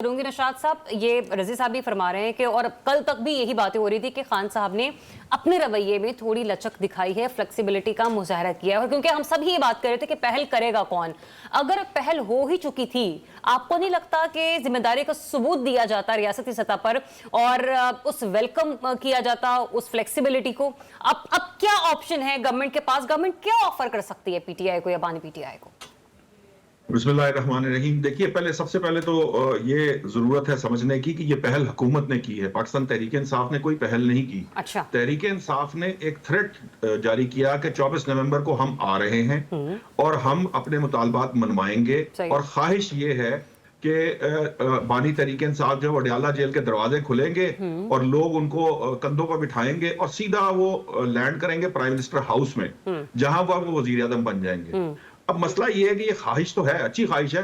करूंगी नशाद साहब, ये रजी साहब भी फरमा रहे हैं कि और कल तक भी यही बातें हो रही थी कि खान साहब ने अपने रवैये में थोड़ी लचक दिखाई है, फ्लेक्सिबिलिटी का मुजाहरा किया है, क्योंकि हम सभी ये बात कर रहे थे कि पहल करेगा कौन। अगर पहल हो ही चुकी थी, आपको नहीं लगता कि जिम्मेदारी का सबूत दिया जाता रियासती सतह पर और उस वेलकम किया जाता उस फ्लेक्सिबिलिटी को? अब क्या ऑप्शन है गवर्नमेंट के पास? गवर्नमेंट क्या ऑफर कर सकती है पीटीआई को या बानी पीटीआई को? बिस्मिल्लाहिर्रहमानिर्रहीम। देखिए, सबसे पहले तो ये जरूरत है समझने की कि ये पहल हुकूमत ने की है। पाकिस्तान तहरीक इंसाफ ने कोई पहल नहीं की। अच्छा। तहरीक इंसाफ ने एक थ्रेट जारी किया कि 24 नवंबर को हम आ रहे हैं और हम अपने मुतालबात मनवाएंगे, और ख्वाहिश ये है कि बानी तहरीक इंसाफ जो वडियाला जेल के दरवाजे खुलेंगे और लोग उनको कंधों पर बिठाएंगे और सीधा वो लैंड करेंगे प्राइम मिनिस्टर हाउस में, जहां वो वजीर आजम बन जाएंगे। अब मसला ये है कि ये ख्वाहिश तो है, अच्छी ख्वाहिश है,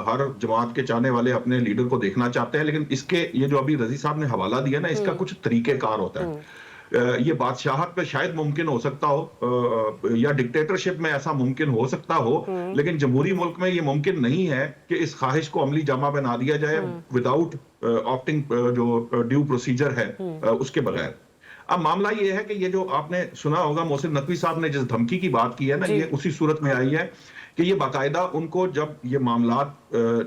हर जमात के चाहने वाले अपने लीडर को देखना चाहते हैं, लेकिन इसके ये जो अभी रजी साहब ने हवाला दिया ना, इसका कुछ तरीकेकार होता है। ये बादशाहत पे शायद मुमकिन हो सकता हो या डिक्टेटरशिप में ऐसा मुमकिन हो सकता हो, लेकिन जमहूरी मुल्क में ये मुमकिन नहीं है कि इस ख्वाहिश को अमली जामा बना दिया जाए विदाउट ऑप्टिंग जो ड्यू प्रोसीजर है उसके बगैर। अब मामला ये है कि ये जो आपने सुना होगा मोहसिन नकवी साहब ने जिस धमकी की बात की है ना, ये उसी सूरत में आई है कि ये बाकायदा उनको जब ये मामलात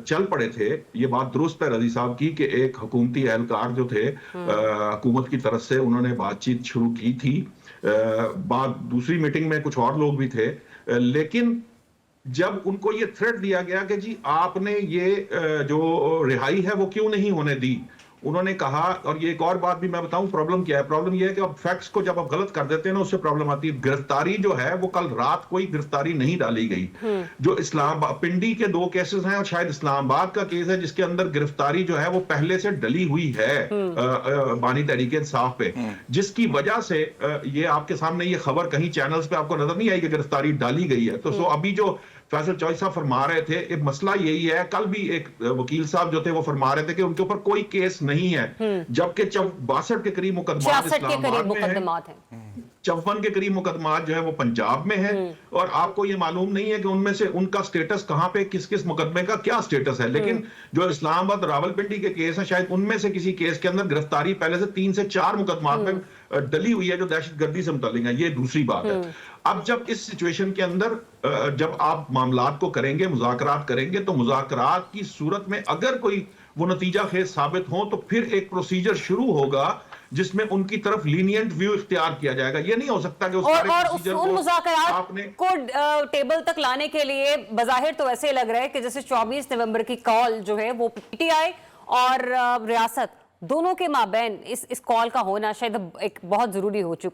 चल पड़े थे, ये बात दुरुस्त है रजी साहब की कि एक हुकूमती एहलकार जो थे हुकूमत की तरफ से, उन्होंने बातचीत शुरू की थी। बात दूसरी मीटिंग में कुछ और लोग भी थे, लेकिन जब उनको ये थ्रेट दिया गया कि जी आपने ये जो रिहाई है वो क्यों नहीं होने दी, उन्होंने कहा। और ये एक और बात भी मैं बताऊं, प्रॉब्लम क्या है? प्रॉब्लम ये है कि अब फैक्ट्स को जब आप गलत कर देते हैं ना, उससे प्रॉब्लम आती है। गिरफ्तारी जो है वो कल रात कोई गिरफ्तारी नहीं डाली गई। जो इस्लामाबाद पिंडी के 2 केसेस हैं और शायद इस्लामाबाद का केस है जिसके अंदर गिरफ्तारी जो है वो पहले से डली हुई है बानी तहरीक इंसाफ पे, जिसकी वजह से ये आपके सामने ये खबर कहीं चैनल्स पे आपको नजर नहीं आई कि गिरफ्तारी डाली गई है। तो अभी जो फैसल चौधरी साहब फरमा रहे थे, एक मसला यही है। कल भी एक वकील साहब जो थे वो फरमा रहे थे कि उनके ऊपर कोई केस नहीं है, जबकि 62 के करीब मुकदमात इस्लामाबाद में हैं, 54 के करीब मुकदमात जो है वो पंजाब में है, और आपको ये मालूम नहीं है कि उनमें से उनका स्टेटस कहां पे, किस किस मुकदमे का क्या स्टेटस है। लेकिन जो इस्लामाबाद रावलपिंडी के केस हैं, शायद उनमें से किसी केस के अंदर गिरफ्तारी पहले से 3 से 4 मुकदमात में डली हुई है जो दहशतगर्दी से मुताल्लिक है। ये दूसरी बात है। अब जब इस सिचुएशन के अंदर जब आप मामलात को करेंगे, मुज़ाकरात करेंगे, तो मुज़ाकरात की सूरत में अगर कोई वो नतीजा खेज साबित हो तो फिर एक प्रोसीजर शुरू होगा जिसमें उनकी तरफ लीनियंट व्यू इख्तियार किया जाएगा। ये नहीं हो सकता कि उन मुज़ाकरात को टेबल तक लाने के लिए बज़ाहिर तो ऐसे लग रहा है कि जैसे 24 नवंबर की कॉल जो है वो पीटीआई और रियासत दोनों के माबैन इस कॉल का होना शायद एक बहुत जरूरी हो चुका है।